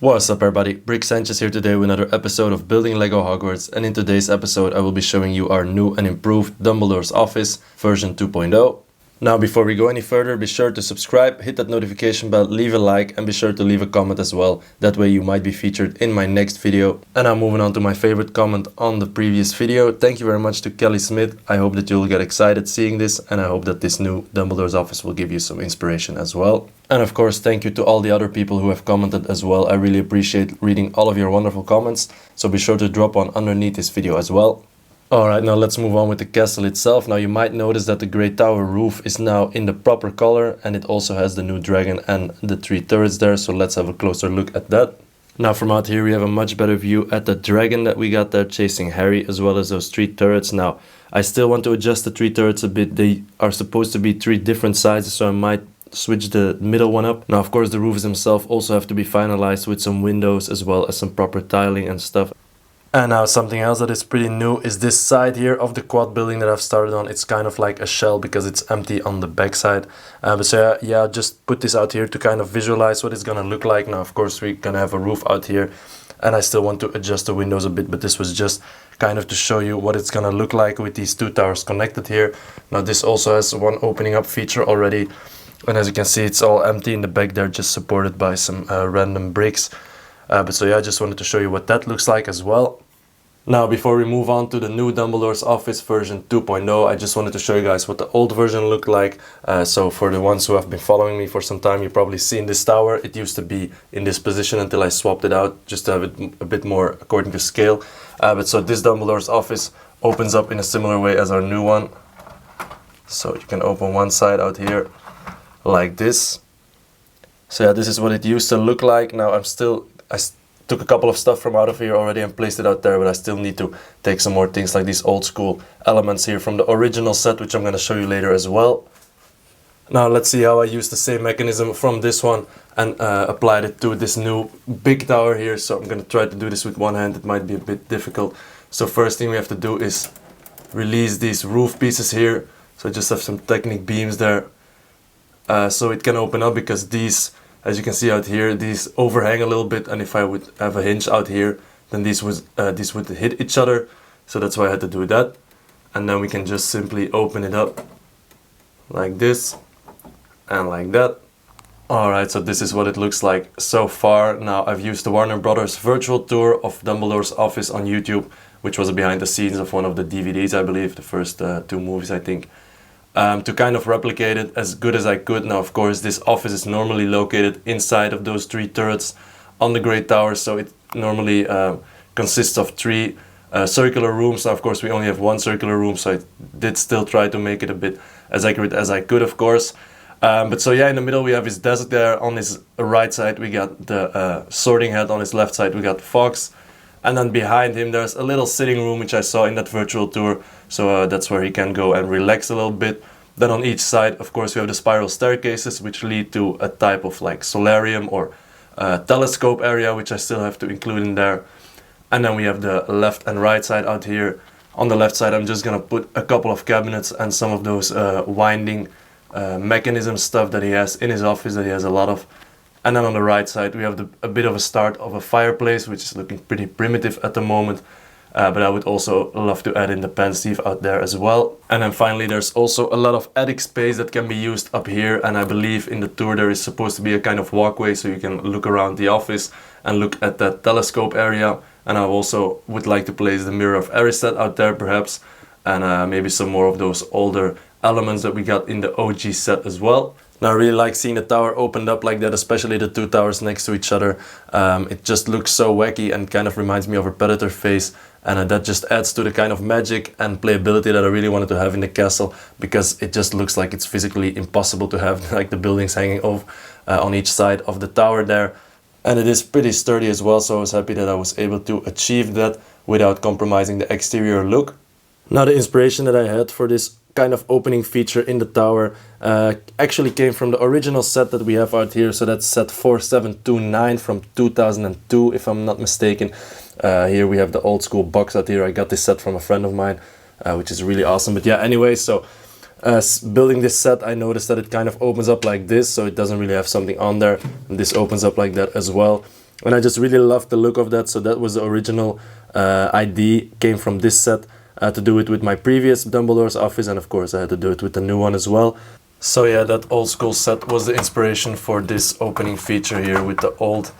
What's up everybody, Brick Sanchez here today with another episode of Building Lego Hogwarts, and in today's episode I will be showing you our new and improved Dumbledore's Office version 2.0. Now before we go any further, be sure to subscribe, hit that notification bell, leave a like and be sure to leave a comment as well, that way you might be featured in my next video. And now moving on to my favorite comment on the previous video. Thank you very much to Kelly Smith. I hope that you'll get excited seeing this, and I hope that this new Dumbledore's Office will give you some inspiration as well. And of course, thank you to all the other people who have commented as well. I really appreciate reading all of your wonderful comments, so be sure to drop one underneath this video as well. Alright, now let's move on with the castle itself. Now you might notice that the Great Tower roof is now in the proper color, and it also has the new dragon and the 3 turrets there, so let's have a closer look at that. Now from out here we have a much better view at the dragon that we got there chasing Harry, as well as those 3 turrets. Now I still want to adjust the 3 turrets a bit. They are supposed to be 3 different sizes, so I might switch the middle one up. Now of course the roofs themselves also have to be finalized with some windows as well as some proper tiling and stuff. And now something else that is pretty new is this side here of the quad building that I've started on. It's kind of like a shell because it's empty on the back side. So yeah, just put this out here to kind of visualize what it's gonna look like. Now of course we're gonna have a roof out here, and I still want to adjust the windows a bit, but this was just kind of to show you what it's gonna look like with these 2 towers connected here. Now this also has one opening up feature already, and as you can see it's all empty in the back there, just supported by some random bricks. But so yeah, I just wanted to show you what that looks like as well. Now before we move on to the new Dumbledore's Office version 2.0, I just wanted to show you guys what the old version looked like. So for the ones who have been following me for some time, you've probably seen this tower. It used to be in this position until I swapped it out just to have it a bit more according to scale. But so this Dumbledore's Office opens up in a similar way as our new one. So you can open one side out here like this. So yeah, this is what it used to look like. Now I took a couple of stuff from out of here already and placed it out there, but I still need to take some more things like these old school elements here from the original set, which I'm going to show you later as well. Now let's see how I use the same mechanism from this one and applied it to this new big tower here. So I'm going to try to do this with one hand. It might be a bit difficult. So first thing we have to do is release these roof pieces here. So I just have some Technic beams there. So it can open up because these, as you can see out here, these overhang a little bit, and if I would have a hinge out here, then these would hit each other. So that's why I had to do that. And then we can just simply open it up like this and like that. Alright, so this is what it looks like so far. Now I've used the Warner Brothers virtual tour of Dumbledore's Office on YouTube, which was a behind the scenes of one of the DVDs, I believe, the first 2 movies I think. To kind of replicate it as good as I could. Now of course this office is normally located inside of those 3 turrets on the Great Tower, so it normally consists of 3 circular rooms. Now of course we only have 1 circular room, so I did still try to make it a bit as accurate as I could, of course. But so yeah, in the middle we have his desk there. On his right side we got the sorting hat, on his left side we got Fox. And then behind him there's a little sitting room which I saw in that virtual tour, so that's where he can go and relax a little bit. Then on each side of course we have the spiral staircases which lead to a type of like solarium or telescope area, which I still have to include in there. And then we have the left and right side out here. On the left side I'm just gonna put a couple of cabinets and some of those winding mechanism stuff that he has in his office, that he has a lot of. And then on the right side we have a bit of a start of a fireplace, which is looking pretty primitive at the moment. But I would also love to add in the pensieve out there as well. And then finally there's also a lot of attic space that can be used up here. And I believe in the tour there is supposed to be a kind of walkway so you can look around the office and look at that telescope area. And I also would like to place the Mirror of Erised out there perhaps. And maybe some more of those older elements that we got in the OG set as well. Now I really like seeing the tower opened up like that, especially the 2 towers next to each other. It just looks so wacky and kind of reminds me of a Predator face, and that just adds to the kind of magic and playability that I really wanted to have in the castle, because it just looks like it's physically impossible to have like the buildings hanging off on each side of the tower there. And it is pretty sturdy as well, so I was happy that I was able to achieve that without compromising the exterior look. Now the inspiration that I had for this kind of opening feature in the tower actually came from the original set that we have out here. So that's set 4729 from 2002 if I'm not mistaken. Here we have the old school box out here. I got this set from a friend of mine, which is really awesome. But yeah, anyway, so building this set, I noticed that it kind of opens up like this, so it doesn't really have something on there, and this opens up like that as well. And I just really loved the look of that, so that was the original idea, came from this set. I had to do it with my previous Dumbledore's office, and of course I had to do it with the new one as well. So yeah, that old school set was the inspiration for this opening feature here with the old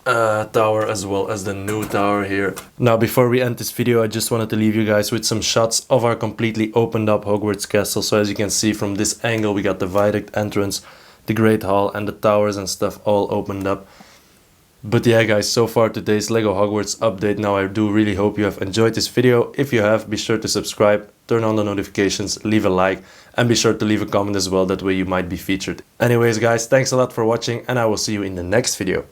tower as well as the new tower here. Now before we end this video, I just wanted to leave you guys with some shots of our completely opened up Hogwarts castle. So as you can see from this angle, we got the viaduct entrance, the Great Hall, and the towers and stuff all opened up. But yeah guys, so far today's LEGO Hogwarts update. Now I do really hope you have enjoyed this video. If you have, be sure to subscribe, turn on the notifications, leave a like, and be sure to leave a comment as well, that way you might be featured. Anyways guys, thanks a lot for watching, and I will see you in the next video.